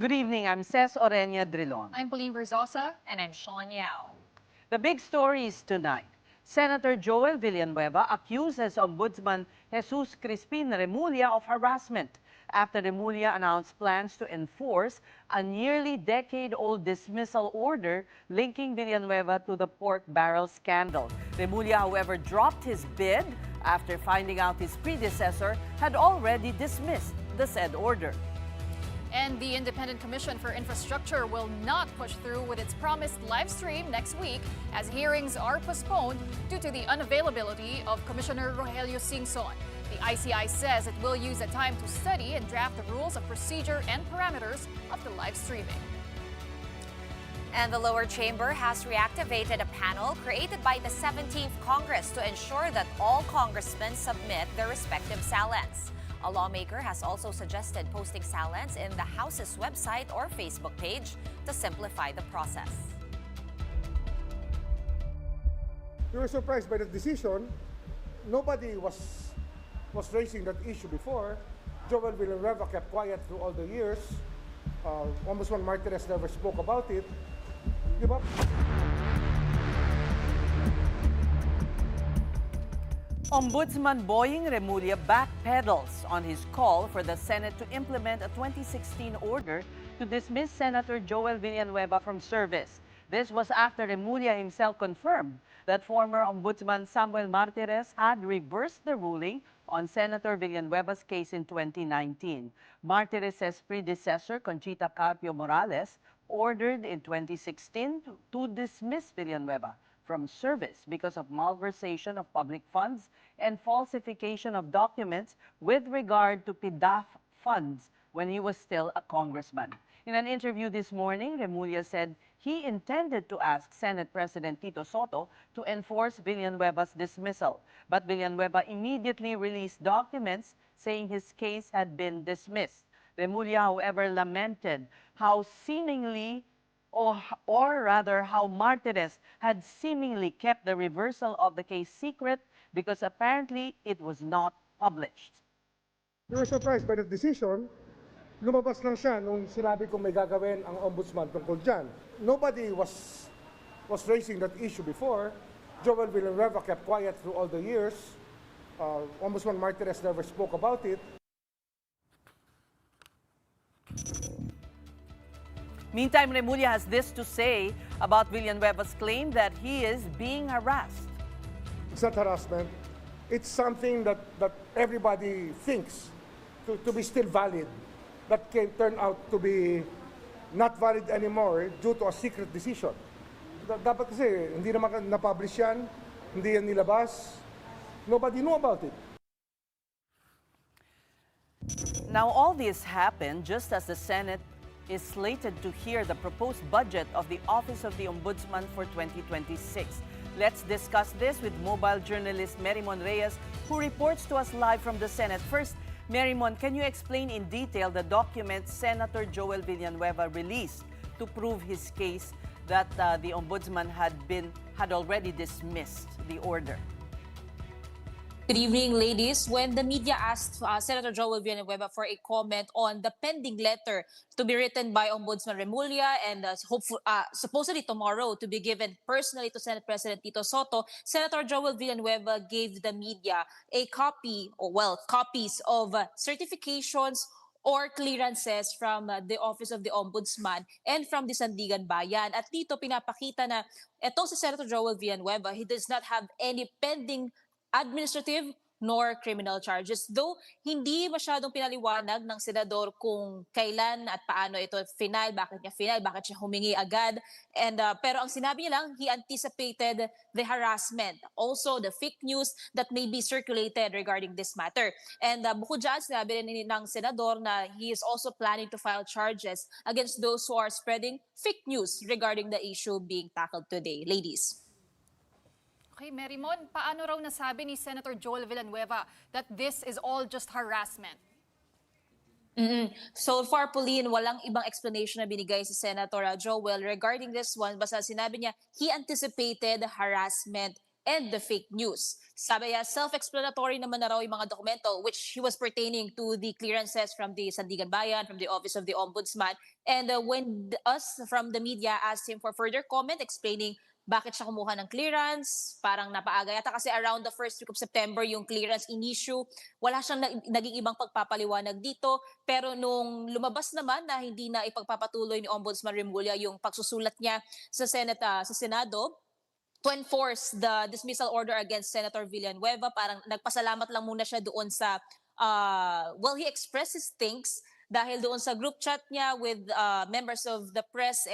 Good evening, I'm Ces Orenia Drilon. I'm Pauline Verzosa. And I'm Sean Yao. The big stories tonight. Senator Joel Villanueva accuses Ombudsman Jesus Crispin Remulla of harassment after Remulla announced plans to enforce a nearly decade-old dismissal order linking Villanueva to the pork barrel scandal. Remulla, however, dropped his bid after finding out his predecessor had already dismissed the said order. And the Independent Commission for Infrastructure will not push through with its promised live stream next week as hearings are postponed due to the unavailability of Commissioner Rogelio Singson. The ICI says it will use the time to study and draft the rules of procedure and parameters of the live streaming. And the lower chamber has reactivated a panel created by the 17th Congress to ensure that all congressmen submit their respective salents. A lawmaker has also suggested posting salents in the House's website or Facebook page to simplify the process. We were surprised by the decision. Nobody was raising that issue before. Joel Villanueva kept quiet through all the years. Ombudsman Martinez never spoke about it. Diba? Ombudsman Boying Remulla backpedals on his call for the Senate to implement a 2016 order to dismiss Senator Joel Villanueva from service. This was after Remulla himself confirmed that former Ombudsman Samuel Martires had reversed the ruling on Senator Villanueva's case in 2019. Martires' predecessor, Conchita Carpio Morales, ordered in 2016 to dismiss Villanueva from service because of malversation of public funds and falsification of documents with regard to PDAF funds when he was still a congressman. In an interview this morning, Remulla said he intended to ask Senate President Tito Soto to enforce Villanueva's dismissal. But Villanueva immediately released documents saying his case had been dismissed. Remulla, however, lamented how seemingly or rather how Martires had seemingly kept the reversal of the case secret because apparently it was not published. We were surprised by the decision. Lumabas lang siya nung sinabi kong may gagawin ang ombudsman tungkol dyan. Nobody was raising that issue before. Joel Villanueva kept quiet through all the years. Ombudsman Martinez never spoke about it. Meantime, Remulla has this to say about Villanueva's claim that he is being harassed. It's not harassment. It's something that everybody thinks to be still valid. That can turn out to be not valid anymore due to a secret decision. Dapat kasi hindi naman na-publish yan, hindi yan nilabas. Nobody knew about it. Now, all this happened just as the Senate is slated to hear the proposed budget of the Office of the Ombudsman for 2026. Let's discuss this with mobile journalist Merimon Reyes, who reports to us live from the Senate. First, Merimon, can you explain in detail the documents Senator Joel Villanueva released to prove his case that the ombudsman had already dismissed the order. Good evening, ladies. When the media asked Senator Joel Villanueva for a comment on the pending letter to be written by Ombudsman Remulla and supposedly tomorrow to be given personally to Senate President Tito Soto, Senator Joel Villanueva gave the media a copy, or well, copies of certifications or clearances from the Office of the Ombudsman and from the Sandigan Bayan. At dito pinapakita na ito si Senator Joel Villanueva, he does not have any pending administrative nor criminal charges. Though hindi masyadong pinaliwanag ng senador kung kailan at paano ito final, bakit siya humingi agad. And pero ang sinabi niya lang, he anticipated the harassment, also the fake news that may be circulated regarding this matter. And bukod dyan, sinabi rin ng senador na he is also planning to file charges against those who are spreading fake news regarding the issue being tackled today. Ladies. Okay, Marymon, paano raw nasabi ni Senator Joel Villanueva that this is all just harassment? So far, Pauline, walang ibang explanation na binigay si Senator Joel regarding this one. Basta sinabi niya, he anticipated harassment and the fake news. Sabi niya, self-explanatory naman na raw yung mga dokumento which he was pertaining to the clearances from the Sandigan Bayan, from the Office of the Ombudsman. And when us from the media asked him for further comment explaining bakit siya kumuha ng clearance, parang napaaga yata kasi around the first week of September yung clearance in-issue. Wala siyang naging ibang pagpapaliwanag dito. Pero nung lumabas naman na hindi na ipagpapatuloy ni Ombudsman Remulla yung pagsusulat niya sa Senado, to enforce the dismissal order against Senator Villanueva, parang nagpasalamat lang muna siya doon sa, he expressed his thanks dahil doon sa group chat niya with members of the press,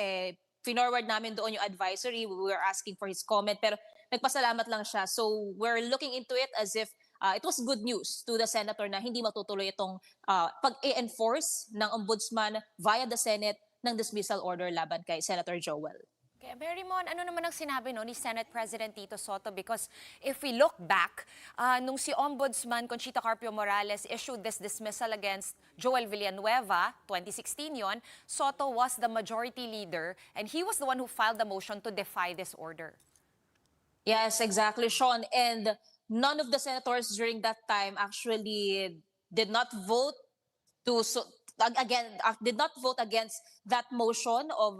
finorward namin doon yung advisory. We were asking for his comment, pero nagpasalamat lang siya. So we're looking into it as if it was good news to the senator na hindi matutuloy itong pag-e-enforce ng ombudsman via the Senate ng dismissal order laban kay Senator Joel. Okay, Marymon, ano naman ang sinabi ni Senate President Tito Soto? Because if we look back, nung si Ombudsman Conchita Carpio Morales issued this dismissal against Joel Villanueva, 2016 yon, Soto was the majority leader and he was the one who filed the motion to defy this order. Yes, exactly, Sean. And none of the senators during that time actually did not vote did not vote against that motion of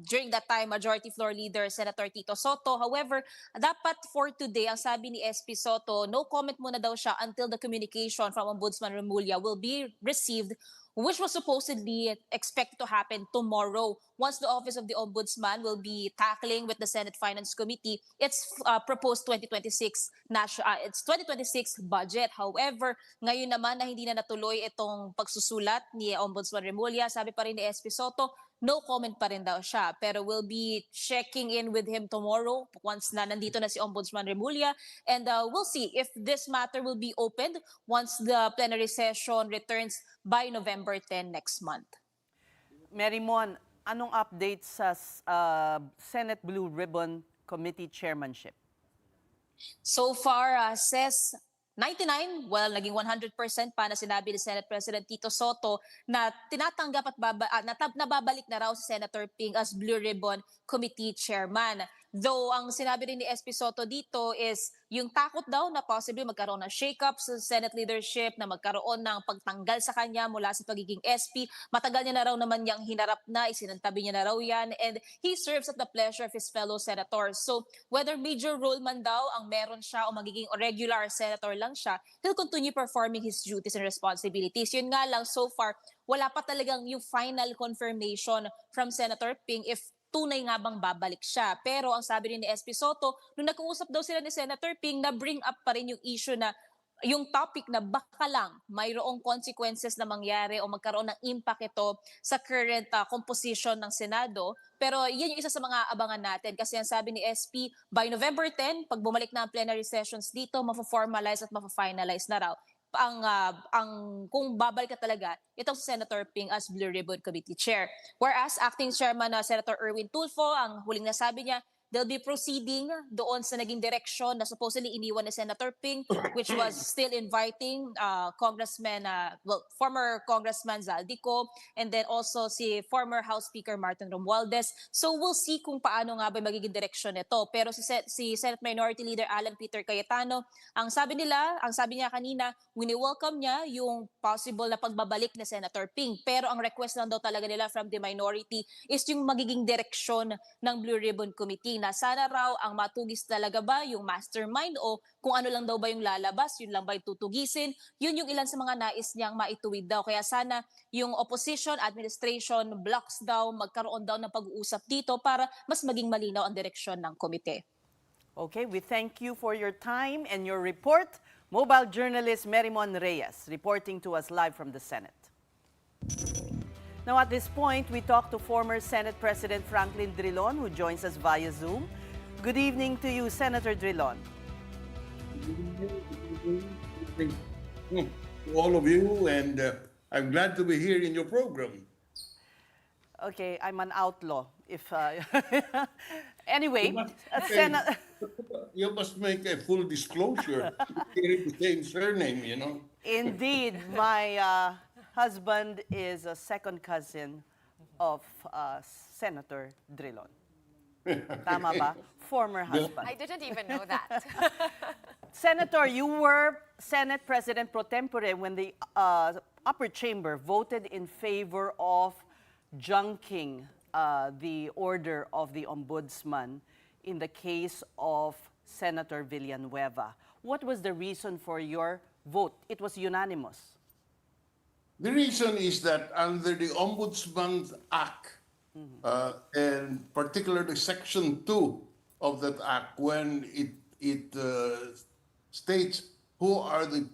during that time Majority Floor Leader Senator Tito Soto. However, dapat for today, ang sabi ni SP Soto, no comment muna daw siya until the communication from Ombudsman Remulla will be received, which was supposedly expected to happen tomorrow once the Office of the Ombudsman will be tackling with the Senate Finance Committee its proposed 2026 budget. However, ngayon naman na hindi na natuloy itong pagsusulat ni Ombudsman Remulla, sabi pa rin ni SP Soto, no comment pa rin daw siya. Pero we'll be checking in with him tomorrow once na nandito na si Ombudsman Remulla. And we'll see if this matter will be opened once the plenary session returns by November 10 next month. Marymon, anong update sa Senate Blue Ribbon Committee chairmanship? So far, says 99, naging 100% pa na sinabi ni Senate President Tito Soto na tinatanggap at nababalik na raw si Senator Ping as Blue Ribbon Committee Chairman. Though ang sinabi rin ni SP Soto dito is yung takot daw na possibly magkaroon ng shake-up sa Senate leadership, na magkaroon ng pagtanggal sa kanya mula sa pagiging SP. Matagal niya na raw naman niyang hinarap na, isinantabi niya na raw yan, and he serves at the pleasure of his fellow senators. So whether major role man daw ang meron siya o magiging regular senator lang siya, he'll continue performing his duties and responsibilities. Yun nga lang, so far, wala pa talagang yung final confirmation from Senator Ping if tunay nga bang babalik siya. Pero ang sabi rin ni SP Soto, nung nag-uusap daw sila ni Senator Ping, na bring up pa rin yung issue na yung topic na baka lang mayroong consequences na mangyari o magkaroon ng impact ito sa current composition ng Senado. Pero yan yung isa sa mga abangan natin kasi ang sabi ni SP, by November 10, pag bumalik na ang plenary sessions dito, mafa-formalize at mafa-finalize na raw kung babalik ka talaga, itong si Senator Ping as Blue Ribbon Committee Chair. Whereas acting chairman na Senator Erwin Tulfo, ang huling nasabi niya, they'll be proceeding doon sa naging direksyon na supposedly iniwan ni Senator Ping, which was still inviting former Congressman Zaldico, and then also si former House Speaker Martin Romualdez. So we'll see kung paano nga ba magiging direksyon nito. Pero si Senate Minority Leader Alan Peter Cayetano, ang sabi niya kanina, wini-welcome niya yung possible na pagbabalik ni Senator Ping. Pero ang request lang daw talaga nila from the minority is yung magiging direksyon ng Blue Ribbon Committee na sana raw ang matugis talaga ba yung mastermind o kung ano lang daw ba yung lalabas, yun lang ba yung tutugisin, yun yung ilan sa mga nais niyang maituwid daw. Kaya sana yung opposition, administration, blocks daw, magkaroon daw ng pag-uusap dito para mas maging malinaw ang direksyon ng komite. Okay, we thank you for your time and your report. Mobile journalist Merimon Reyes reporting to us live from the Senate. Now at this point, we talk to former Senate President Franklin Drilon, who joins us via Zoom. Good evening to you, Senator Drilon. Good evening to all of you, and I'm glad to be here in your program. Okay, I'm an outlaw. Anyway, You must make a full disclosure. Hearing the same surname, you know. Indeed, my husband is a second cousin of Senator Drilon. Tama ba? Former husband. I didn't even know that. Senator, you were Senate President pro tempore when the upper chamber voted in favor of junking the order of the ombudsman in the case of Senator Villanueva. What was the reason for your vote? It was unanimous. The reason is that under the Ombudsman Act, and particularly Section 2 of that Act, when it states who are the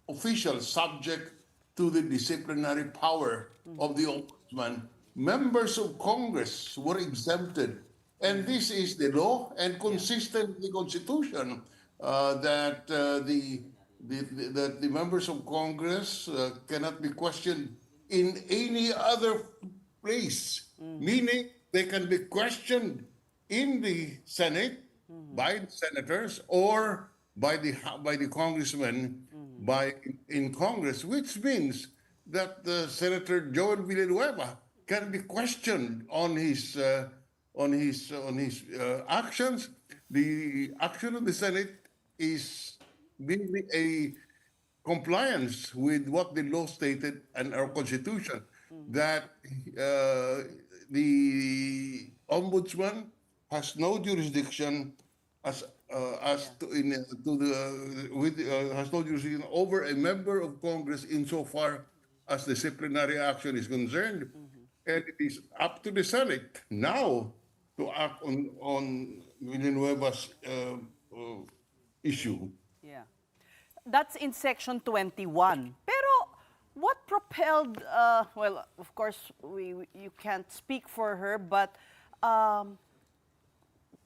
officials subject to the disciplinary power of the Ombudsman, members of Congress were exempted. And this is the law and consistent with the Constitution that the members of Congress cannot be questioned in any other place, meaning they can be questioned in the Senate by the senators or by the congressmen in Congress, which means that Senator Joel Villanueva can be questioned on his actions. The action of the Senate is being a compliance with what the law stated and our Constitution, that the Ombudsman has no jurisdiction has no jurisdiction over a member of Congress insofar as disciplinary action is concerned, and it is up to the Senate now to act on Villanueva's issue. Yeah. That's in Section 21. Pero what propelled, well, of course, you can't speak for her, but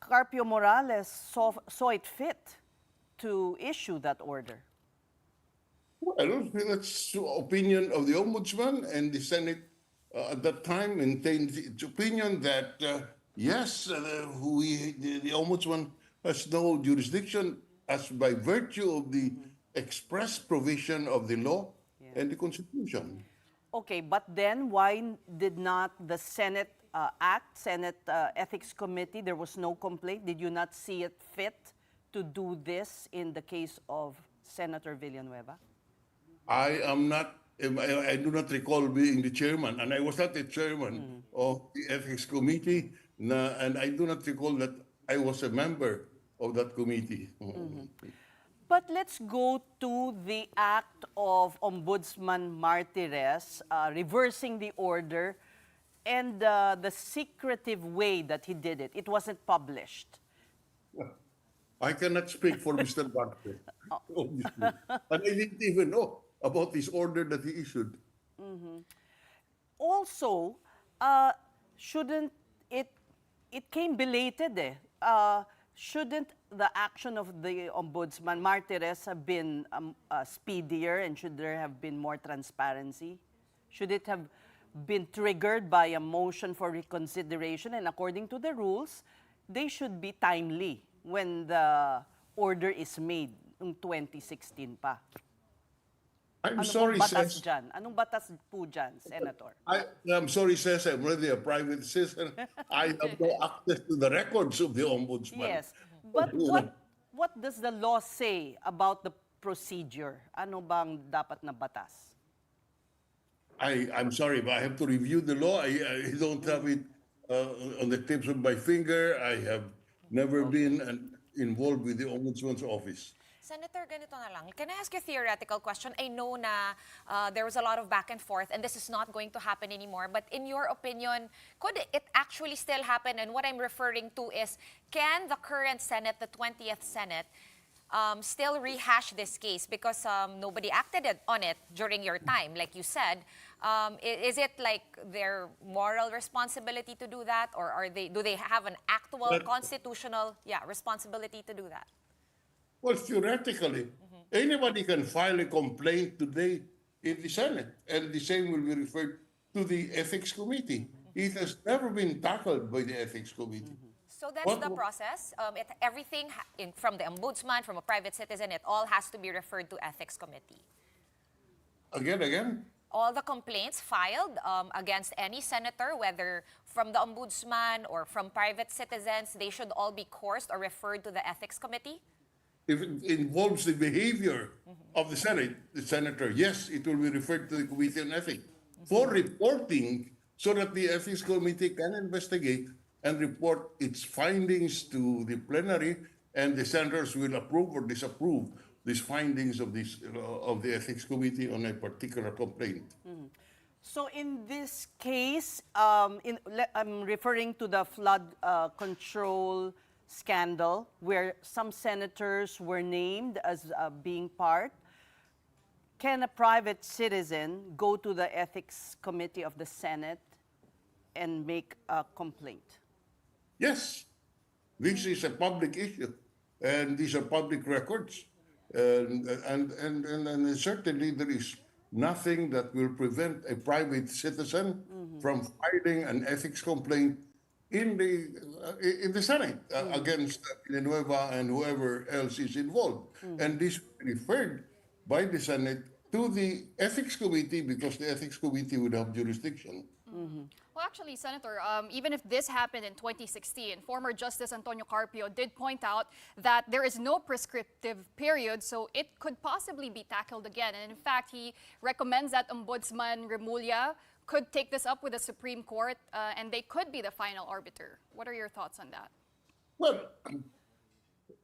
Carpio Morales saw it fit to issue that order. Well, I don't think that's the opinion of the Ombudsman, and the Senate at that time maintained its opinion that, yes, the Ombudsman has no jurisdiction as by virtue of the express provision of the law and the Constitution. Okay, but then why did not the Senate Senate Ethics Committee, there was no complaint? Did you not see it fit to do this in the case of Senator Villanueva? I do not recall being the chairman, and I was not the chairman of the Ethics Committee, and I do not recall that I was a member of that committee. But let's go to the act of Ombudsman Martires reversing the order and the secretive way that he did it. It wasn't published. I cannot speak for Mr. Barker, obviously. And I didn't even know about this order that he issued. Also, shouldn't it came belated shouldn't the action of the Ombudsman Martires have been speedier, and should there have been more transparency? Should it have been triggered by a motion for reconsideration? And according to the rules, they should be timely when the order is made noong 2016 pa. I'm Ano sorry, pong batas Ses. dyan? Anong batas po dyan, Senator? I'm sorry, Ses. I'm really a private citizen. I have no access to the records of the ombudsman. Yes. But what does the law say about the procedure? Ano bang dapat na batas? I'm sorry, but I have to review the law. I don't have it on the tips of my finger. I have never been involved with the ombudsman's office. Senator, ganito na lang. Can I ask you a theoretical question? I know na there was a lot of back and forth and this is not going to happen anymore. But in your opinion, could it actually still happen? And what I'm referring to is, can the current Senate, the 20th Senate, still rehash this case? Because nobody acted on it during your time, like you said. Is it like their moral responsibility to do that? Or do they have an actual constitutional responsibility to do that? Well, theoretically, anybody can file a complaint today in the Senate, and the same will be referred to the Ethics Committee. It has never been tackled by the Ethics Committee. So that's the process. Everything from the ombudsman, from a private citizen, it all has to be referred to Ethics Committee. Again? All the complaints filed against any senator, whether from the ombudsman or from private citizens, they should all be coursed or referred to the Ethics Committee? If it involves the behavior of the senator, yes, it will be referred to the Committee on Ethics for reporting so that the Ethics Committee can investigate and report its findings to the plenary, and the senators will approve or disapprove these findings of the Ethics Committee on a particular complaint. So in this case, I'm referring to the flood control scandal where some senators were named as being part. Can a private citizen go to the Ethics Committee of the Senate and make a complaint? Yes, this is a public issue, and these are public records, and certainly there is nothing that will prevent a private citizen from filing an ethics complaint in the Senate against Villanueva and whoever else is involved, and this referred by the Senate to the Ethics Committee because the Ethics Committee would have jurisdiction. Well, actually, Senator, even if this happened in 2016, former Justice Antonio Carpio did point out that there is no prescriptive period, so it could possibly be tackled again. And in fact, he recommends that Ombudsman Remulla could take this up with the Supreme Court, and they could be the final arbiter. What are your thoughts on that? Well,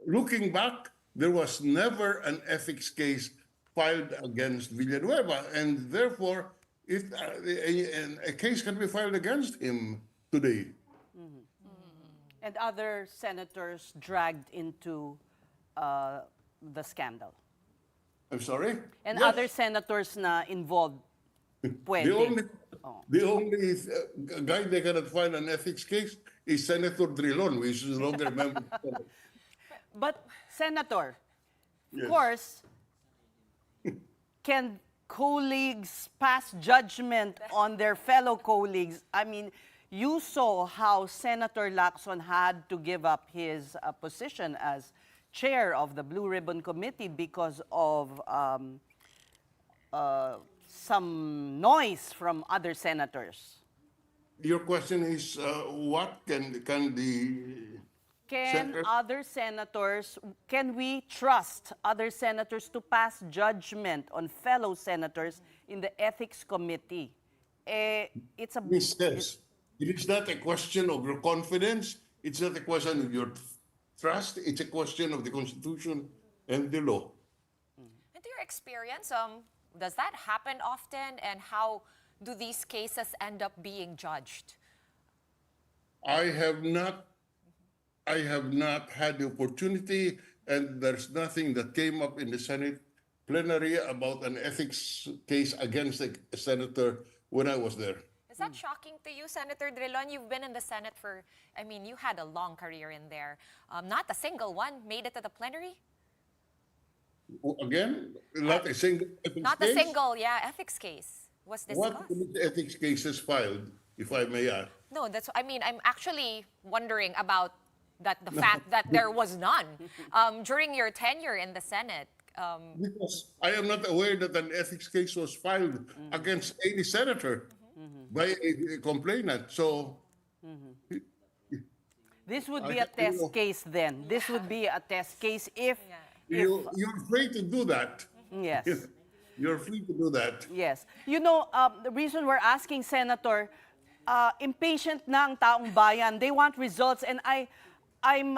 looking back, there was never an ethics case filed against Villanueva, and therefore, a case can be filed against him today. And other senators dragged into the scandal. I'm sorry? And Yes. other senators na involved, pwede. The only guy they cannot file an ethics case is Senator Drilon, which is no longer a member. But, Senator, Yes. of course, can colleagues pass judgment on their fellow colleagues? I mean, you saw how Senator Lacson had to give up his position as chair of the Blue Ribbon Committee because of some noise from other senators. Your question is, what can the Can Senator- other senators, can we trust other senators to pass judgment on fellow senators in the Ethics Committee? It's a Ms. says, it is not a question of your confidence, it's not a question of your trust, it's a question of the Constitution and the law. In your experience, does that happen often, and how do these cases end up being judged? I have not had the opportunity, and there's nothing that came up in the Senate plenary about an ethics case against a senator when I was there. Is that shocking to you, Senator Drilon? You've been in the Senate for, you had a long career in there. Not a single one made it to the plenary? Again, not a single ethics Not case? a single, ethics case was discussed. What ethics cases filed, if I may ask? No, I'm actually wondering about that the fact that there was none during your tenure in the Senate. Because I am not aware that an ethics case was filed against any senator by a complainant. So This would I be a don't know. test case then. This would be a test case if, You're free to do that. yes. You're free to do that. Yes. You know, the reason we're asking, Senator, impatient na ang taong bayan. They want results. And I'm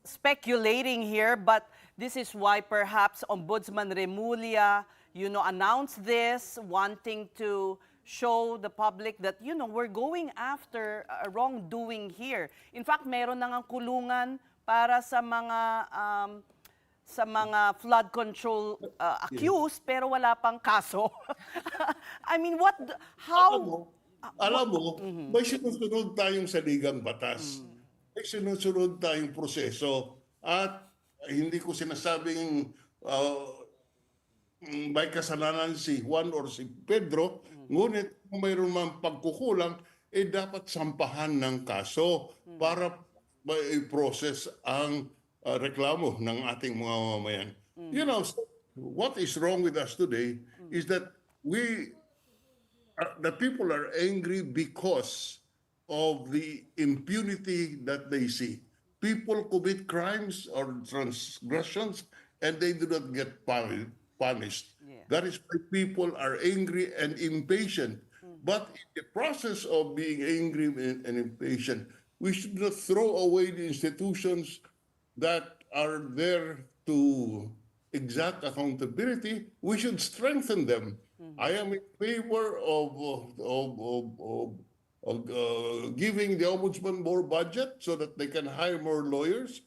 speculating here, but this is why perhaps Ombudsman Remulla, announced this, wanting to show the public that, we're going after wrongdoing here. In fact, meron na ngang kulungan para sa mga flood control accused, pero wala pang kaso. I mean, Alam mo, may sinusunod tayong saligang batas. May sinusunod tayong proseso. At hindi ko sinasabing may kasalanan si Juan or si Pedro, ngunit kung mayroon man pagkukulang, dapat sampahan ng kaso para i-process ang reklamo ng ating mga mamamayan. So what is wrong with us today is that the people are angry because of the impunity that they see. People commit crimes or transgressions and they do not get punished. Yeah. That is why people are angry and impatient. But in the process of being angry and impatient, we should not throw away the institutions that are there to exact accountability. We should strengthen them. I am in favor of giving the ombudsman more budget so that they can hire more lawyers.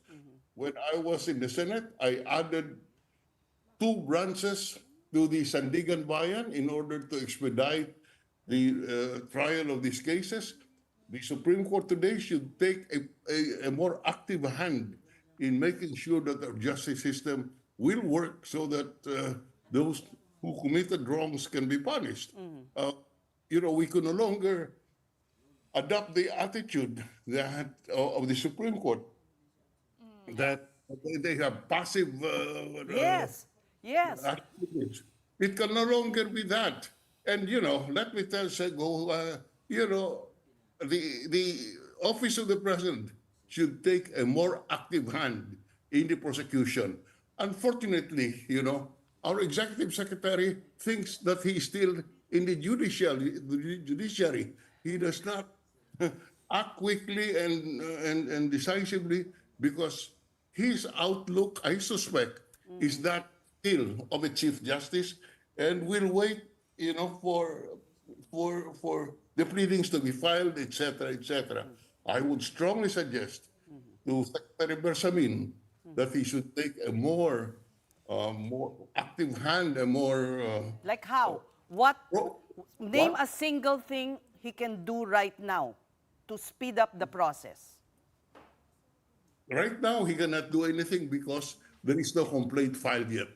When I was in the Senate, I added 2 branches to the Sandigan Bayan in order to expedite the trial of these cases. The Supreme Court today should take a more active hand in making sure that our justice system will work so that those who committed wrongs can be punished. We can no longer adopt the attitude that of the Supreme Court that they have passive yes. attitudes. It can no longer be that. And let me tell Sego, the office of the president should take a more active hand in the prosecution. Unfortunately, our executive secretary thinks that he is still in the judiciary. He does not act quickly and decisively because his outlook, I suspect, is that still of a chief justice, and will wait, for the pleadings to be filed, etc., etc. I would strongly suggest to Secretary Bersamin that he should take a more active hand, a more Like how? What? Well, Name what? a single thing he can do right now to speed up the process. Right now, he cannot do anything because there is no complaint filed yet.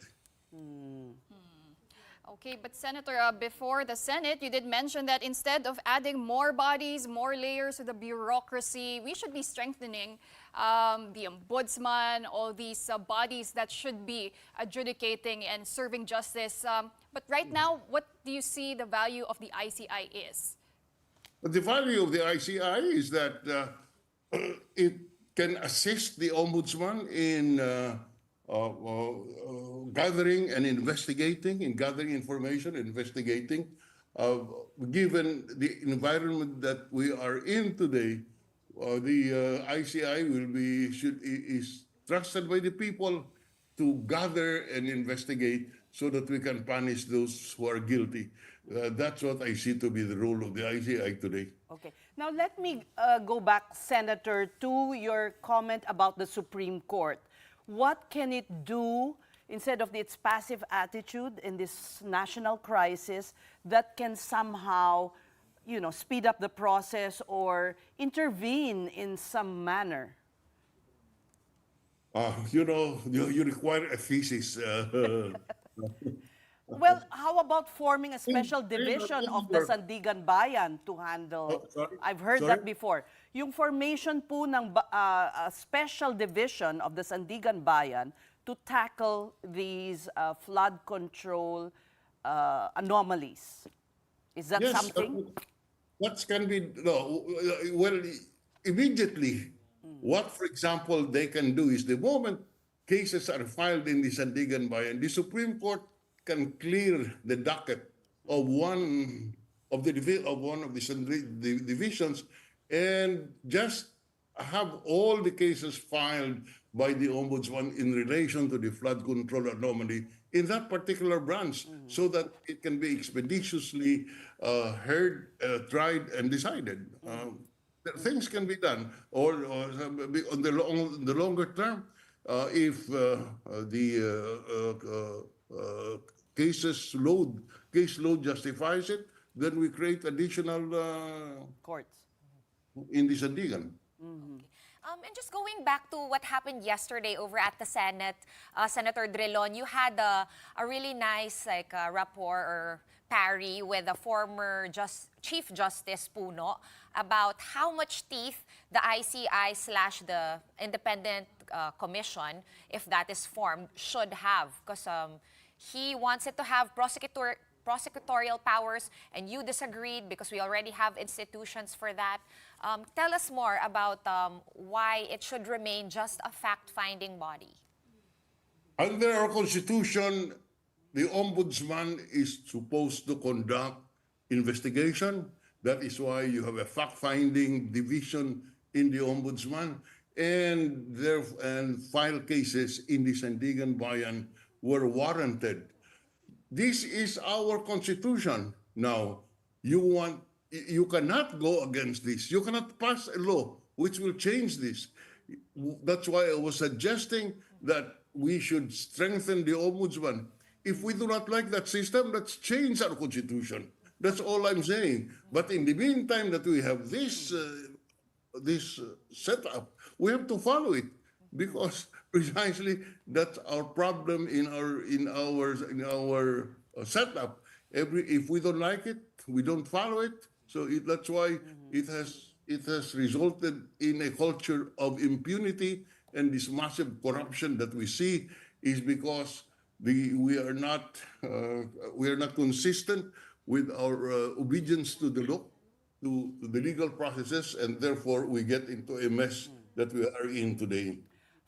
Okay, but Senator, before the Senate, you did mention that instead of adding more bodies, more layers to the bureaucracy, we should be strengthening the ombudsman, all these bodies that should be adjudicating and serving justice. But right now, what do you see the value of the ICI is? But the value of the ICI is that it can assist the ombudsman in gathering and investigating, in gathering information, investigating. Given the environment that we are in today, the ICI is trusted by the people to gather and investigate so that we can punish those who are guilty. That's what I see to be the role of the ICI today. Okay. Now let me go back, Senator, to your comment about the Supreme Court. What can it do instead of its passive attitude in this national crisis that can somehow, speed up the process or intervene in some manner? You require a thesis. Well, how about forming a special They're not division of the anymore. Sandigan Bayan to handle? Sorry? I've heard Sorry? that before. Yung formation po ng a special division of the Sandigan Bayan to tackle these flood control anomalies. Is that Yes, something? that can be, no, well, immediately, what, for example, they can do is the moment cases are filed in the Sandigan Bayan, the Supreme Court can clear the docket of one of the divisions and just have all the cases filed by the ombudsman in relation to the flood control anomaly in that particular branch, so that it can be expeditiously heard, tried, and decided. Things can be done, or on the longer term, if the case load justifies it, then we create additional Courts. in the Sandigan. And just going back to what happened yesterday over at the Senate, Senator Drilon, you had a really nice rapport or parry with the former Chief Justice Puno about how much teeth the ICI / the Independent Commission, if that is formed, should have. Because he wants it to have prosecutorial powers, and you disagreed because we already have institutions for that. Tell us more about why it should remain just a fact-finding body. Under our Constitution, the Ombudsman is supposed to conduct investigation. That is why you have a fact-finding division in the Ombudsman, and file cases in the Sandigan Bayan were warranted. This is our Constitution. Now, you cannot go against this. You cannot pass a law which will change this. That's why I was suggesting that we should strengthen the Ombudsman. If we do not like that system, let's change our Constitution. That's all I'm saying. But in the meantime that we have this setup, we have to follow it, because precisely that's our problem in our setup. If we don't like it, we don't follow it. So that's why it has resulted in a culture of impunity, and this massive corruption that we see is because we are not consistent with our obedience to the law, to the legal processes, and therefore we get into a mess that we are in today.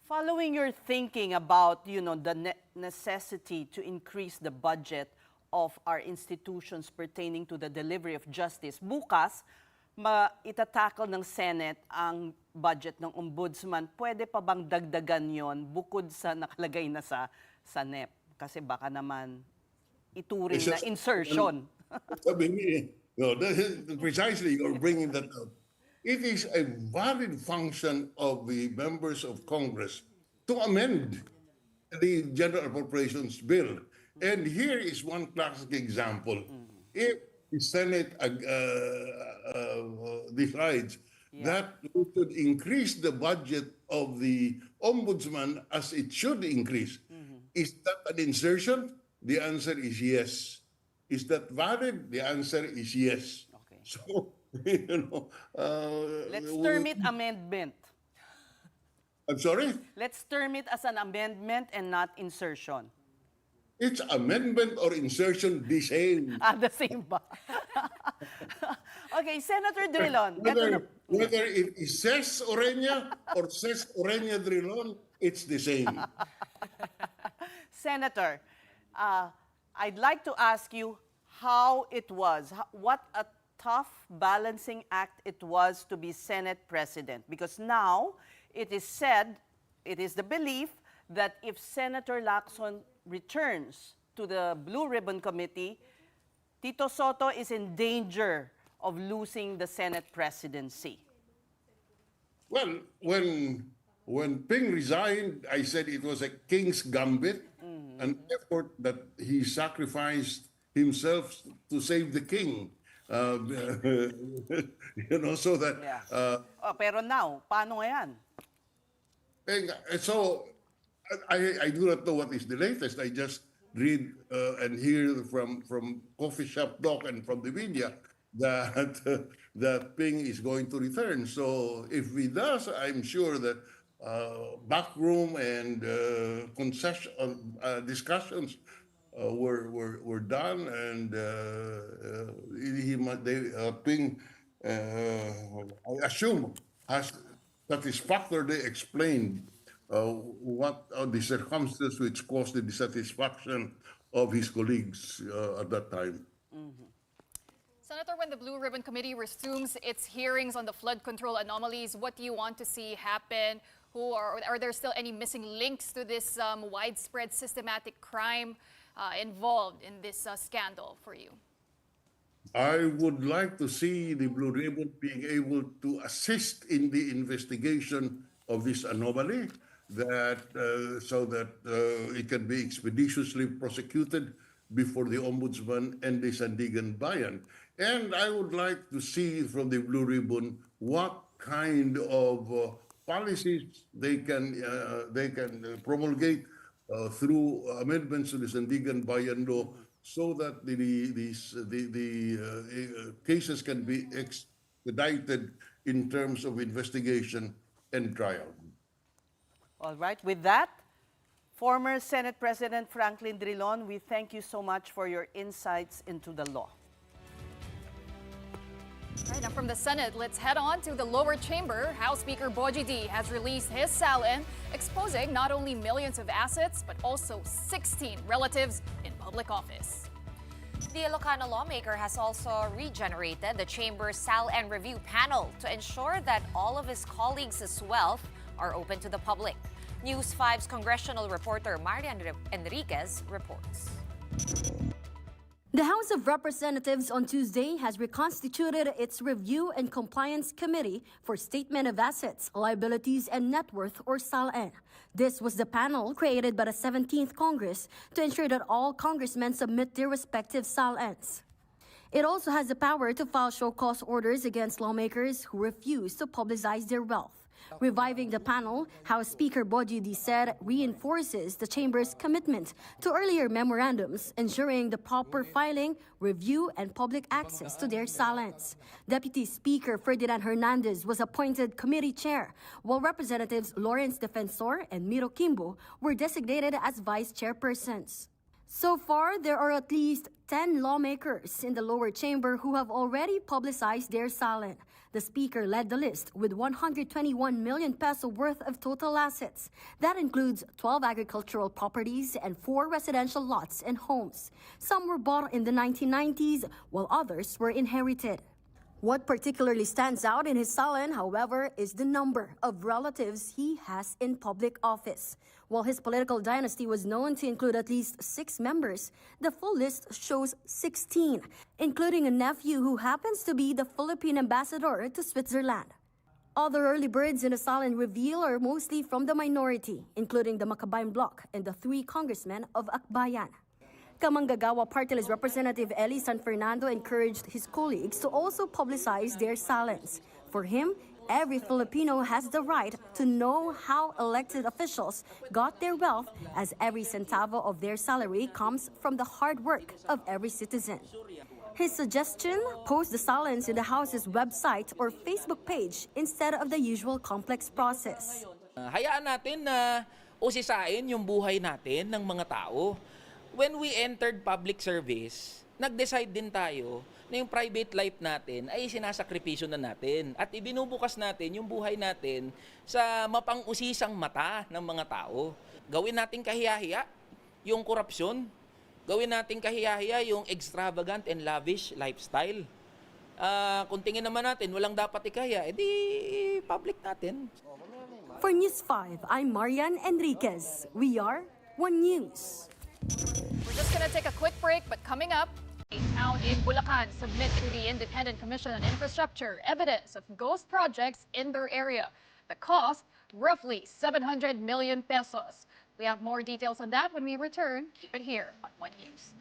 Following your thinking about, the necessity to increase the budget of our institutions pertaining to the delivery of justice, bukas, itatakal ng Senate ang budget ng Ombudsman. Pwede pa bang dagdagan yon bukod sa nakalagay na sa NEP? Kasi baka naman ituring na insertion. Precisely, you're bringing that up. It is a valid function of the members of Congress to amend the General Appropriations Bill. And here is one classic example. If the Senate decides that we should increase the budget of the Ombudsman as it should increase, is that an insertion? The answer is yes. Is that valid? The answer is yes. Okay. So, Let's term it amendment. I'm sorry? Let's term it as an amendment and not insertion. It's amendment or insertion, the same. The same ba? Okay, Senator Drilon. Whether it is Ses Orenya or Ses Orenya Drilon, it's the same. Senator, I'd like to ask you how it was, what a tough balancing act it was to be Senate President. Because now it is said, it is the belief that if Senator Lacson returns to the Blue Ribbon Committee, Tito Soto is in danger of losing the Senate presidency. Well, when Ping resigned, I said it was a king's gambit, an effort that he sacrificed himself to save the king. So that... Yeah. Pero now, paano yan? So, I do not know what is the latest. I just read and hear from coffee shop talk and from the media that that Ping is going to return. So if he does, I'm sure that backroom and concession discussions were done, and Ping, I assume, has satisfactorily explained what are the circumstances which caused the dissatisfaction of his colleagues at that time. Senator, when the Blue Ribbon Committee resumes its hearings on the flood control anomalies, what do you want to see happen? Are there still any missing links to this widespread systematic crime involved in this scandal for you? I would like to see the Blue Ribbon being able to assist in the investigation of this anomaly, that so that it can be expeditiously prosecuted before the Ombudsman and the Sandigan Bayan. And I would like to see from the Blue Ribbon what kind of policies they can promulgate through amendments to the Sandigan Bayan law, so that the cases can be expedited in terms of investigation and trial. All right, with that, former Senate President Franklin Drilon, we thank you so much for your insights into the law. All right, now from the Senate, let's head on to the lower chamber. House Speaker Boji D has released his salin, exposing not only millions of assets, but also 16 relatives in public office. The Ilocano lawmaker has also regenerated the chamber's Sal and Review panel to ensure that all of his colleagues' wealth are open to the public. News 5's congressional reporter Marian Enriquez reports. The House of Representatives on Tuesday has reconstituted its Review and Compliance Committee for Statement of Assets, Liabilities, and Net Worth, or SALN. This was the panel created by the 17th Congress to ensure that all congressmen submit their respective SALNs. It also has the power to file show cause orders against lawmakers who refuse to publicize their wealth. Reviving the panel, House Speaker Boji D said reinforces the chamber's commitment to earlier memorandums, ensuring the proper filing, review, and public access to their SALNs. Deputy Speaker Ferdinand Hernandez was appointed committee chair, while Representatives Lawrence Defensor and Miro Kimbo were designated as vice chairpersons. So far, there are at least 10 lawmakers in the lower chamber who have already publicized their SALN. The Speaker led the list with 121 million peso worth of total assets. That includes 12 agricultural properties and 4 residential lots and homes. Some were bought in the 1990s, while others were inherited. What particularly stands out in his SALN, however, is the number of relatives he has in public office. While his political dynasty was known to include at least 6 members, the full list shows 16, including a nephew who happens to be the Philippine ambassador to Switzerland. Other early birds in the SALN reveal are mostly from the minority, including the Makabayan bloc and the 3 congressmen of Akbayan. Kamanggagawa Party List Representative Eli San Fernando encouraged his colleagues to also publicize their SALNs. For him, every Filipino has the right to know how elected officials got their wealth, as every centavo of their salary comes from the hard work of every citizen. His suggestion, post the SALNs in the House's website or Facebook page instead of the usual complex process. Hayaan natin na usisain yung buhay natin ng mga tao. When we entered public service, nag-decide din tayo na yung private life natin ay sinasakripisyo na natin at ibinubukas natin yung buhay natin sa mapang-usisang mata ng mga tao. Gawin natin kahiyahiya yung korupsyon. Gawin natin kahiyahiya yung extravagant and lavish lifestyle. Kung tingin naman natin walang dapat ikaya, edi public natin. For News 5, I'm Marian Enriquez. We are One News. We're just going to take a quick break, but coming up, a town in Bulacan submit to the Independent Commission on Infrastructure evidence of ghost projects in their area. The cost, roughly 700 million pesos. We have more details on that when we return. Keep it here on One News.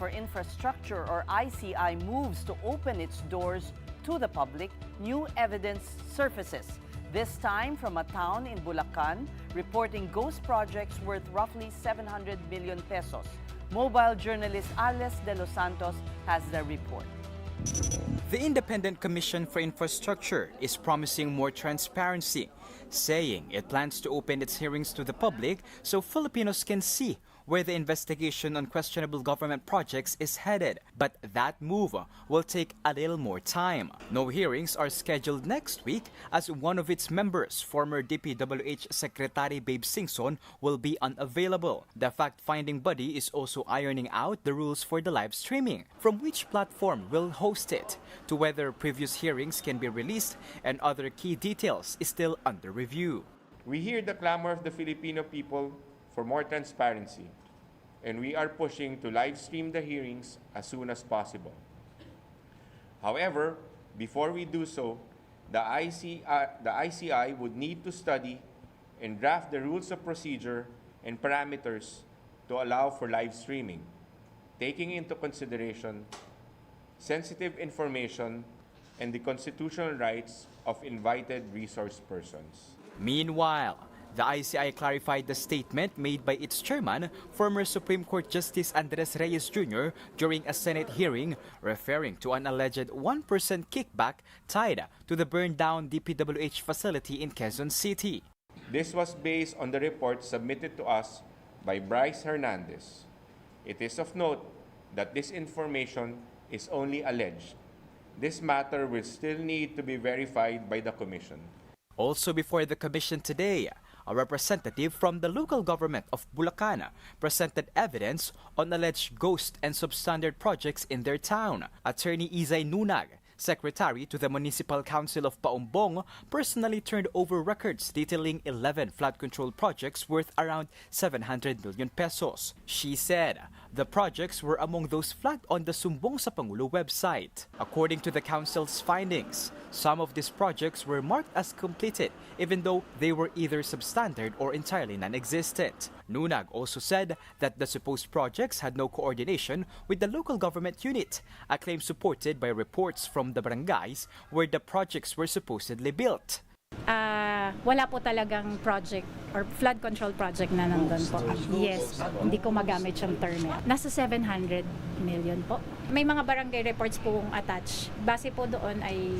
for Infrastructure, or ICI, moves to open its doors to the public, new evidence surfaces. This time from a town in Bulacan, reporting ghost projects worth roughly 700 million pesos. Mobile journalist Ales de los Santos has the report. The Independent Commission for Infrastructure is promising more transparency, saying it plans to open its hearings to the public so Filipinos can see where the investigation on questionable government projects is headed. But that move will take a little more time. No hearings are scheduled next week as one of its members, former DPWH Secretary Babe Singson, will be unavailable. The fact-finding body is also ironing out the rules for the live streaming, from which platform will host it, to whether previous hearings can be released, and other key details is still under review. We hear the clamor of the Filipino people for more transparency, and we are pushing to live stream the hearings as soon as possible. However, before we do so, the ICI would need to study and draft the rules of procedure and parameters to allow for live streaming, taking into consideration sensitive information and the constitutional rights of invited resource persons. Meanwhile, the ICI clarified the statement made by its chairman, former Supreme Court Justice Andres Reyes Jr., during a Senate hearing, referring to an alleged 1% kickback tied to the burned-down DPWH facility in Quezon City. This was based on the report submitted to us by Bryce Hernandez. It is of note that this information is only alleged. This matter will still need to be verified by the Commission. Also before the Commission today, a representative from the local government of Bulacan presented evidence on alleged ghost and substandard projects in their town. Attorney Izay Nunag, secretary to the Municipal Council of Paumbong, personally turned over records detailing 11 flood control projects worth around 700 million pesos. She said the projects were among those flagged on the Sumbong sa Pangulo website. According to the council's findings, some of these projects were marked as completed even though they were either substandard or entirely non-existent. Nunag also said that the supposed projects had no coordination with the local government unit, a claim supported by reports from the barangays where the projects were supposedly built. Wala po talagang project or flood control project na nandun po. Yes, hindi ko magamit yung term. Nasa 700 million po. May mga barangay reports pong attached. Base po doon ay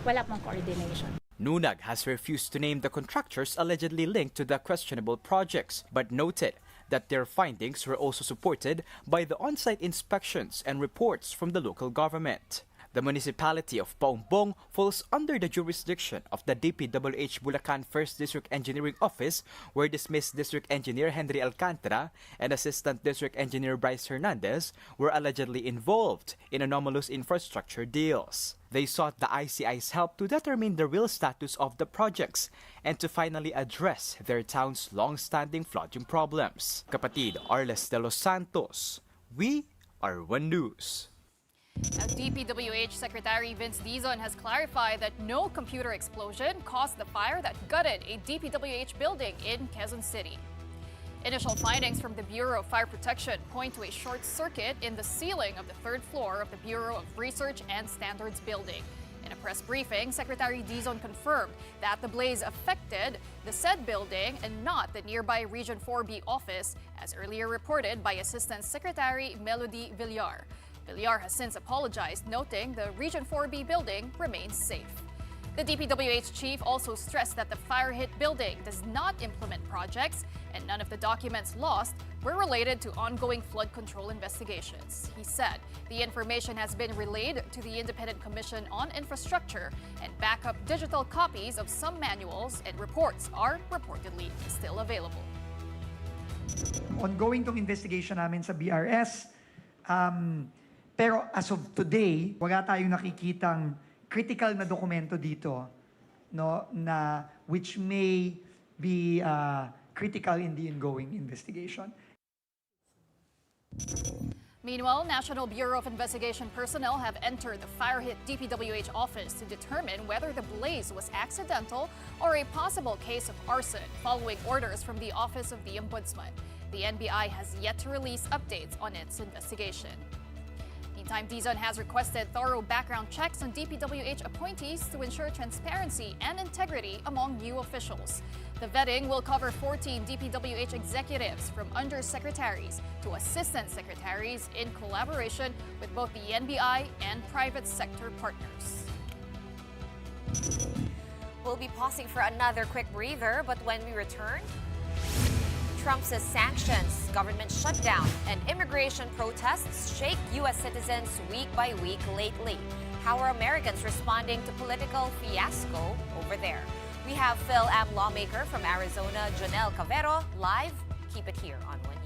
wala pong coordination. Nunag has refused to name the contractors allegedly linked to the questionable projects, but noted that their findings were also supported by the on-site inspections and reports from the local government. The municipality of Paumbong falls under the jurisdiction of the DPWH Bulacan 1st District Engineering Office, where dismissed District Engineer Henry Alcantara and Assistant District Engineer Bryce Hernandez were allegedly involved in anomalous infrastructure deals. They sought the ICI's help to determine the real status of the projects and to finally address their town's long-standing flooding problems. Kapatid Arles de los Santos, we are One News. Now, DPWH Secretary Vince Dizon has clarified that no computer explosion caused the fire that gutted a DPWH building in Quezon City. Initial findings from the Bureau of Fire Protection point to a short circuit in the ceiling of the third floor of the Bureau of Research and Standards building. In a press briefing, Secretary Dizon confirmed that the blaze affected the said building and not the nearby Region 4B office, as earlier reported by Assistant Secretary Melody Villar. Villar has since apologized, noting the Region 4B building remains safe. The DPWH chief also stressed that the fire-hit building does not implement projects and none of the documents lost were related to ongoing flood control investigations. He said the information has been relayed to the Independent Commission on Infrastructure and backup digital copies of some manuals and reports are reportedly still available. Ongoing tong investigation namin sa BRS. Pero as of today, wala tayong nakikitang critical na dokumento dito, no, na which may be critical in the ongoing investigation. Meanwhile, National Bureau of Investigation personnel have entered the fire-hit DPWH office to determine whether the blaze was accidental or a possible case of arson, following orders from the Office of the Ombudsman. The NBI has yet to release updates on its investigation. Meantime, Dizon has requested thorough background checks on DPWH appointees to ensure transparency and integrity among new officials. The vetting will cover 14 DPWH executives from undersecretaries to assistant secretaries in collaboration with both the NBI and private sector partners. We'll be pausing for another quick breather, but when we return, Trump's sanctions, government shutdown, and immigration protests shake U.S. citizens week by week lately. How are Americans responding to political fiasco over there? We have Phil-Am lawmaker from Arizona, Jonel Cavero, live. Keep it here on One News.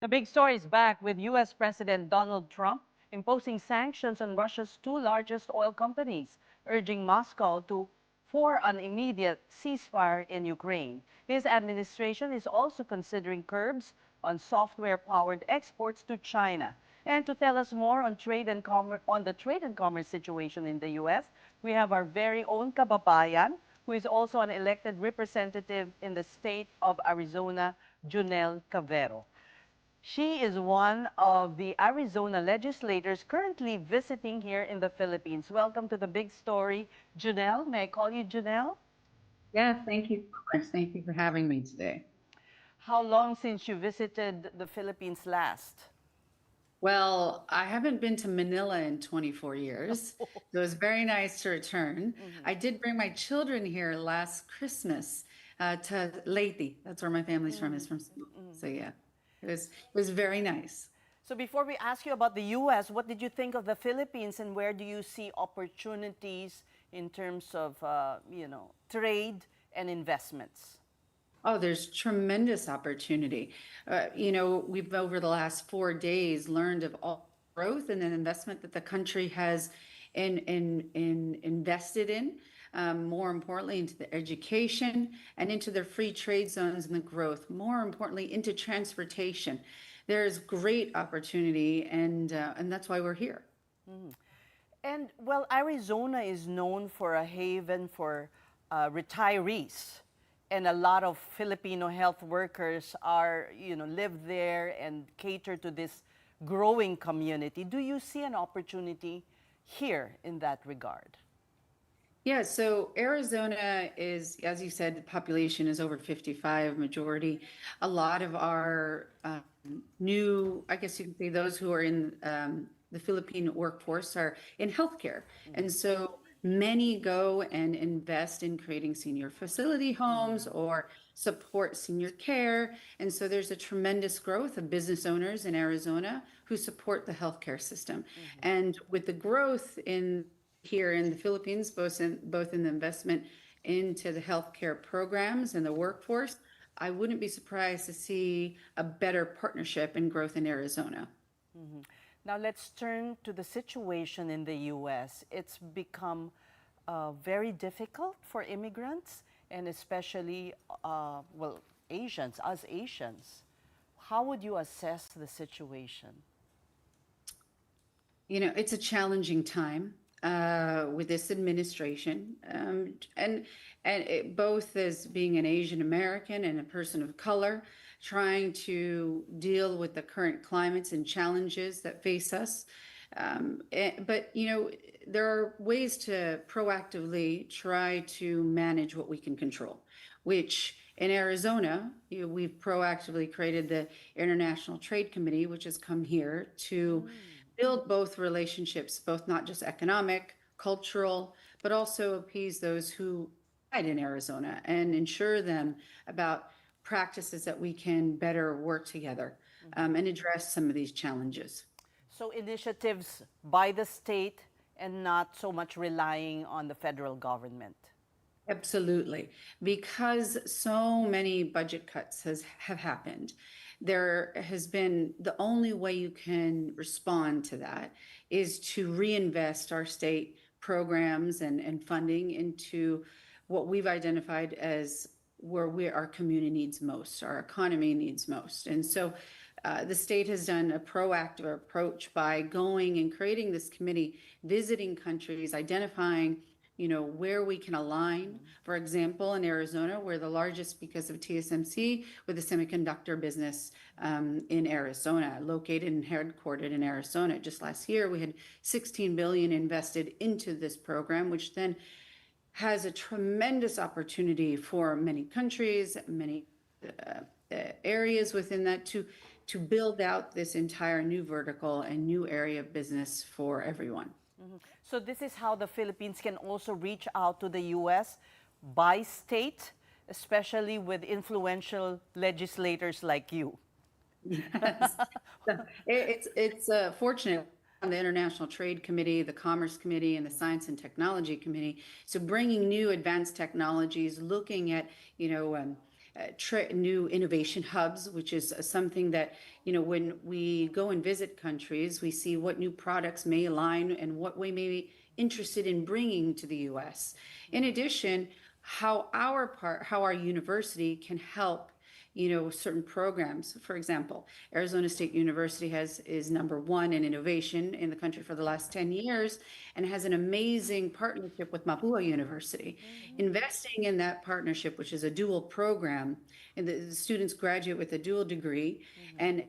The big story is back with U.S. President Donald Trump imposing sanctions on Russia's two largest oil companies, urging Moscow for an immediate ceasefire in Ukraine. His administration is also considering curbs on software-powered exports to China. And to tell us more on the trade and commerce situation in the U.S., we have our very own kababayan, who is also an elected representative in the state of Arizona, Jonel Cavero. She is one of the Arizona legislators currently visiting here in the Philippines. Welcome to the big story, Jonel. May I call you Jonel? Yes, thank you so much. Thank you for having me today. How long since you visited the Philippines last? Well, I haven't been to Manila in 24 years, so it was very nice to return. I did bring my children here last Christmas to Leyte. That's where my family's from, is from Cebu. So yeah, it was very nice. So before we ask you about the U.S., what did you think of the Philippines and where do you see opportunities in terms of, trade and investments? Oh, there's tremendous opportunity. We've over the last 4 days learned of all growth and an investment that the country has invested in. More importantly, into the education and into their free trade zones and the growth. More importantly, into transportation. There's great opportunity, and that's why we're here. And well, Arizona is known for a haven for retirees. And a lot of Filipino health workers live there and cater to this growing community. Do you see an opportunity here in that regard? Yeah, so Arizona is, as you said, the population is over 55, majority. A lot of our new, I guess you could say, those who are in the Philippine workforce are in healthcare. And so many go and invest in creating senior facility homes or support senior care. And so there's a tremendous growth of business owners in Arizona who support the healthcare system. And with the growth here in the Philippines, both in the investment into the healthcare programs and the workforce, I wouldn't be surprised to see a better partnership and growth in Arizona. Now let's turn to the situation in the U.S. It's become very difficult for immigrants and especially, Asians, us Asians. How would you assess the situation? It's a challenging time with this administration, and both as being an Asian American and a person of color, trying to deal with the current climates and challenges that face us. But, there are ways to proactively try to manage what we can control, which in Arizona, we've proactively created the International Trade Committee, which has come here to build both relationships, both not just economic, cultural, but also appease those who reside in Arizona and ensure them about practices that we can better work together and address some of these challenges. So initiatives by the state and not so much relying on the federal government. Absolutely. Because so many budget cuts have happened, there has been the only way you can respond to that is to reinvest our state programs and funding into what we've identified as where our community needs most, our economy needs most. And so the state has done a proactive approach by going and creating this committee, visiting countries, identifying where we can align. For example, in Arizona, we're the largest because of TSMC with the semiconductor business in Arizona, located and headquartered in Arizona. Just last year, we had $16 billion invested into this program, which then has a tremendous opportunity for many countries, many areas within that to build out this entire new vertical and new area of business for everyone. So this is how the Philippines can also reach out to the U.S. by state, especially with influential legislators like you. Yes. It's fortunate on the International Trade Committee, the Commerce Committee, and the Science and Technology Committee. So bringing new advanced technologies, looking at, new innovation hubs, which is something that, when we go and visit countries, we see what new products may align and what we may be interested in bringing to the U.S. In addition, how our university can help certain programs. For example, Arizona State University is #1 in innovation in the country for the last 10 years and has an amazing partnership with Mapua University. Investing in that partnership, which is a dual program, and the students graduate with a dual degree, and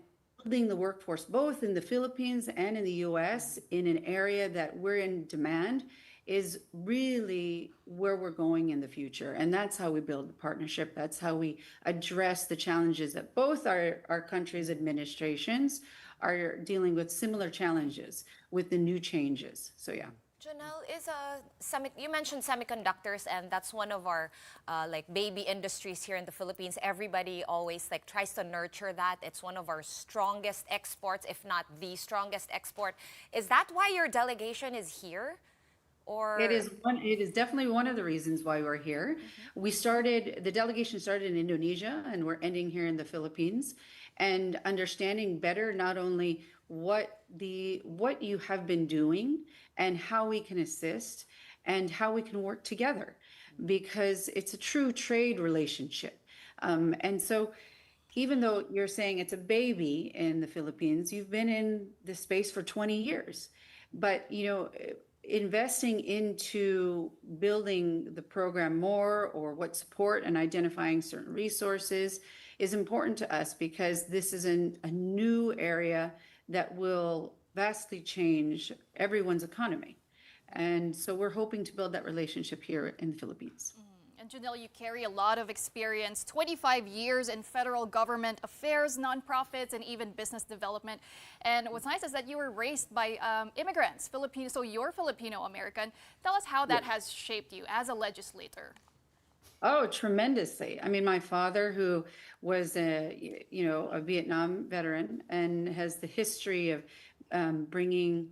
building the workforce both in the Philippines and in the US in an area that we're in demand is really where we're going in the future. And that's how we build the partnership. That's how we address the challenges that both our countries' administrations are dealing with, similar challenges with the new changes. So, yeah. Janelle, you mentioned semiconductors, and that's one of our baby industries here in the Philippines. Everybody always tries to nurture that. It's one of our strongest exports, if not the strongest export. Is that why your delegation is here? Or it is definitely one of the reasons why we're here. The delegation started in Indonesia and we're ending here in the Philippines, and understanding better not only what you have been doing and how we can assist and how we can work together, because it's a true trade relationship. And so even though you're saying it's a baby in the Philippines, you've been in this space for 20 years. But, investing into building the program more, or what support and identifying certain resources is important to us, because this is a new area that will vastly change everyone's economy. And so we're hoping to build that relationship here in the Philippines. And Janelle, you carry a lot of experience, 25 years in federal government affairs, nonprofits, and even business development. And what's nice is that you were raised by immigrants, Filipino, so you're Filipino-American. Tell us how that has shaped you as a legislator. Oh, tremendously. I mean, my father, who was a Vietnam veteran and has the history of bringing,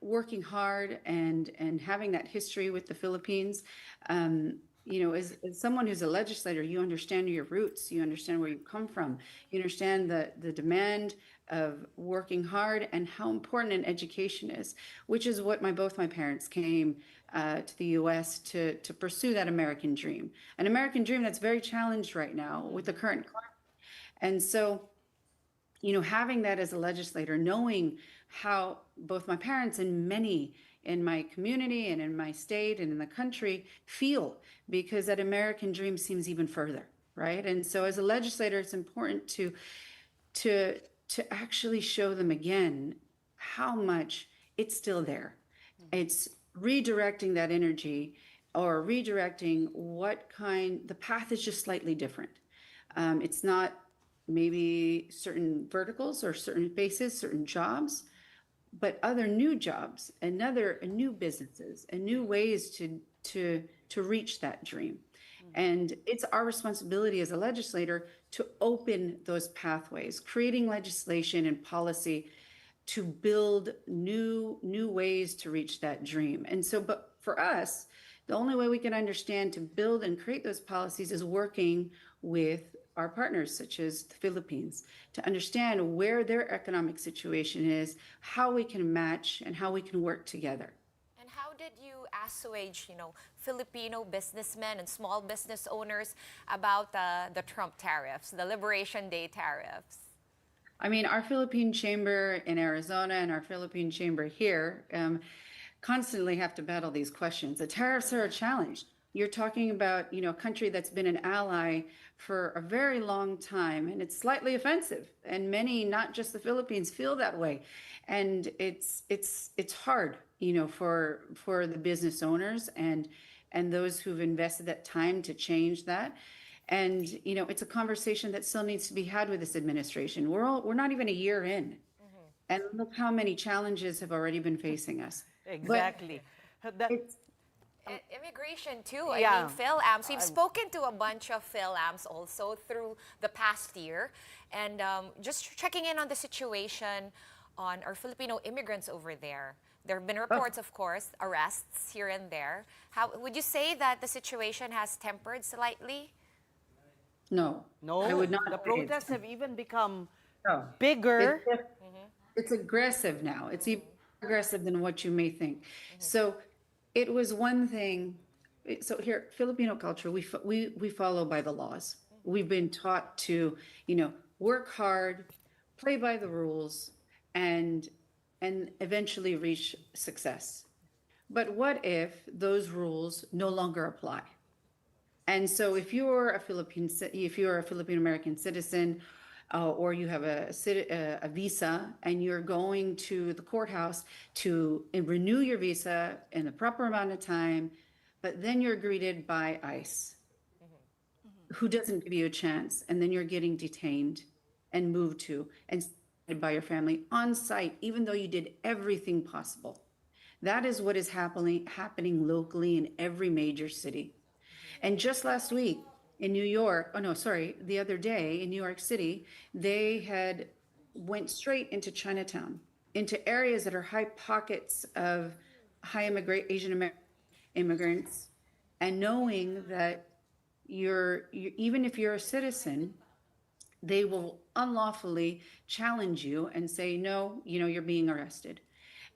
working hard and having that history with the Philippines. As someone who's a legislator, you understand your roots, you understand where you come from, you understand the demand of working hard and how important an education is, which is what both my parents came to the U.S. to pursue, that American dream, an American dream that's very challenged right now with the current climate. And so, having that as a legislator, knowing how both my parents and many in my community and in my state and in the country feel, because that American dream seems even further, right? And so as a legislator, it's important to actually show them again how much it's still there. It's redirecting that energy or redirecting the path is just slightly different. It's not maybe certain verticals or certain spaces, certain jobs, but other new jobs, new businesses, and new ways to reach that dream. And it's our responsibility as a legislator to open those pathways, creating legislation and policy to build new ways to reach that dream. And so, but for us, the only way we can understand to build and create those policies is working with our partners, such as the Philippines, to understand where their economic situation is, how we can match, and how we can work together. And how did you assuage, Filipino businessmen and small business owners about the Trump tariffs, the Liberation Day tariffs? I mean, our Philippine chamber in Arizona and our Philippine chamber here constantly have to battle these questions. The tariffs are a challenge. You're talking about, a country that's been an ally for a very long time, and it's slightly offensive. And many, not just the Philippines, feel that way. And it's hard, for the business owners and those who've invested that time to change that. And, it's a conversation that still needs to be had with this administration. We're not even a year in. And look how many challenges have already been facing us. Exactly. Immigration too. Yeah. I mean, PhilAms. We've spoken to a bunch of PhilAms also through the past year, and just checking in on the situation on our Filipino immigrants over there. There have been reports, of course, arrests here and there. How would you say that the situation has tempered slightly? No, No, I would not. the say it's- protests have even become No. bigger. It's aggressive now. It's even more aggressive than what you may think. So it was one thing. So here, Filipino culture, we follow by the laws. We've been taught to, work hard, play by the rules, and eventually reach success. But what if those rules no longer apply? And so if you're a Philippine American citizen, or you have a visa and you're going to the courthouse to renew your visa in the proper amount of time, but then you're greeted by ICE, who doesn't give you a chance, and then you're getting detained and moved to and by your family on site, even though you did everything possible. That is what is happening locally in every major city. And just last week in New York, the other day in New York City, they had went straight into Chinatown, into areas that are high pockets of Asian American immigrants, and knowing that even if you're a citizen, they will unlawfully challenge you and say, no, you're being arrested.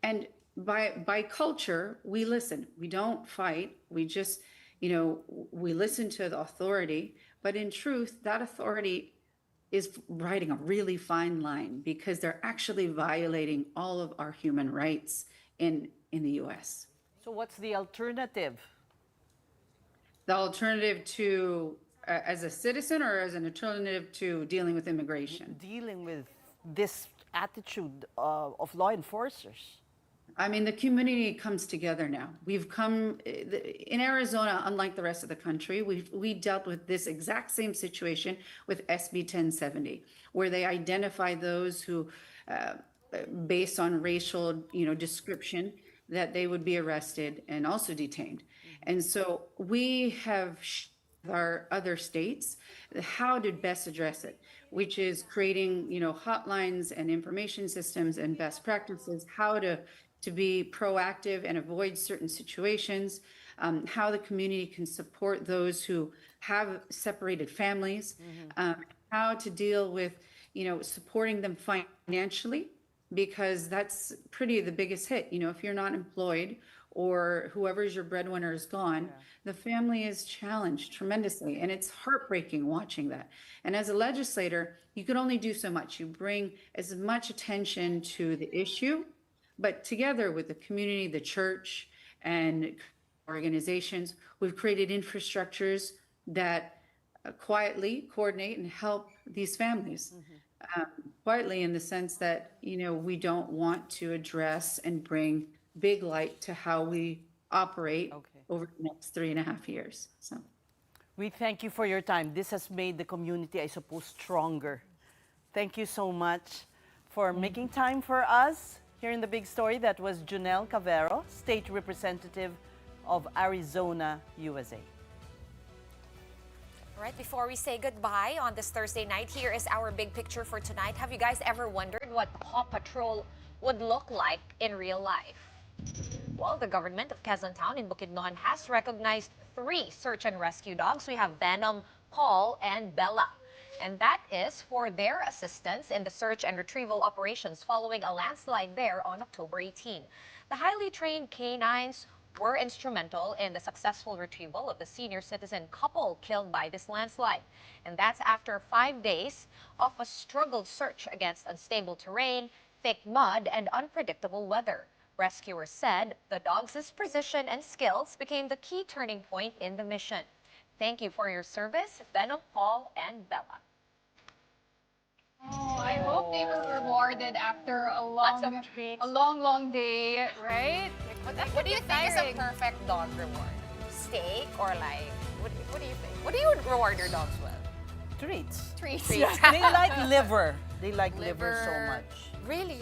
And by culture, we listen. We don't fight. We just, we listen to the authority. But in truth, that authority is riding a really fine line because they're actually violating all of our human rights in the U.S. So what's the alternative? The alternative to as a citizen or as an alternative to dealing with immigration? Dealing with this attitude of law enforcers. I mean, the community comes together now. We've come in Arizona, unlike the rest of the country, we dealt with this exact same situation with SB 1070, where they identify those who, based on racial, description, that they would be arrested and also detained. And so we have our other states how to best address it, which is creating, hotlines and information systems and best practices, how to be proactive and avoid certain situations, how the community can support those who have separated families, how to deal with, supporting them financially, because that's the biggest hit. If you're not employed or whoever's your breadwinner is gone, the family is challenged tremendously. And it's heartbreaking watching that. And as a legislator, you can only do so much. You bring as much attention to the issue, but together with the community, the church, and organizations, we've created infrastructures that quietly coordinate and help these families. quietly in the sense that, we don't want to address and bring big light to how we operate over the next 3.5 years. So. We thank you for your time. This has made the community, I suppose, stronger. Thank you so much for making time for us. Here in the big story, that was Junelle Cavero, State Representative of Arizona, USA. Right before we say goodbye on this Thursday night, here is our big picture for tonight. Have you guys ever wondered what Paw Patrol would look like in real life? Well, the government of Quezon Town in Bukidnon has recognized 3 search and rescue dogs. We have Venom, Paul, and Bella. And that is for their assistance in the search and retrieval operations following a landslide there on October 18. The highly trained canines were instrumental in the successful retrieval of the senior citizen couple killed by this landslide. And that's after 5 days of a struggled search against unstable terrain, thick mud, and unpredictable weather. Rescuers said the dogs' precision and skills became the key turning point in the mission. Thank you for your service, Venom, Paul, and Bella. Oh, I hope they were rewarded after a long day, right? What do you think is a perfect dog reward? Steak or like, what do you think? What do you reward your dogs with? Treats. Treats. They like liver. They like liver so much. Really?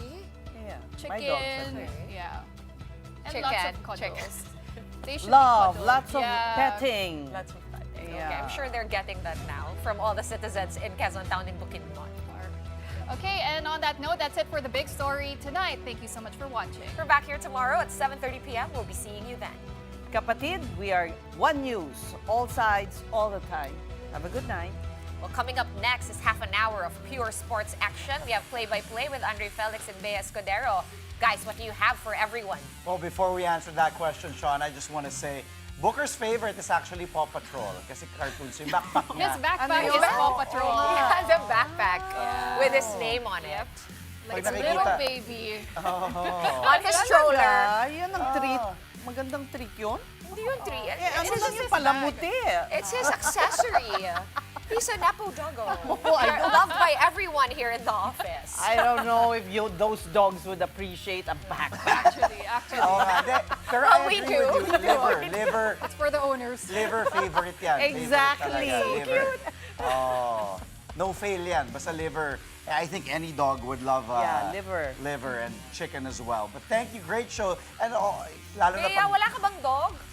Yeah. My dogs are Chicken. great. Yeah. And Chicken, lots of cuddles. chickens. They should be Love, cuddled. lots of Yeah. petting. Lots of fun. Okay, Yeah. I'm sure they're getting that now from all the citizens in Quezon Town in Bukidnon. Okay, and on that note, that's it for the big story tonight. Thank you so much for watching. We're back here tomorrow at 7:30 p.m. We'll be seeing you then. Kapatid, we are one news, all sides, all the time. Have a good night. Well, coming up next is half an hour of pure sports action. We have play-by-play with Andre Felix and Bea Escudero. Guys, what do you have for everyone? Well, before we answer that question, Sean, I just want to say, Booker's favorite is actually Paw Patrol. Kasi cartoons, yung backpack niya. His backpack is Paw Patrol. He has a backpack with his name on it. Like Pag a little nakikita- baby. On his stroller. Talaga? Yan ang treat. Magandang treat yun. Hindi yung tree. Ano lang yung palamuti? It's his accessory. He's a Napo doggo. I They're loved by everyone here in the office. I don't know if those dogs would appreciate a backpack. Actually. Oo nga, pero I we agree do. with you. Liver, It's for the owners. liver favorite yan. Exactly. Favorite talaga, liver. Oh, no fail yan. Basta liver. I think any dog would love Yeah, liver. liver and chicken as well. But thank you, great show. And lalo na Kaya pag wala ka bang dog?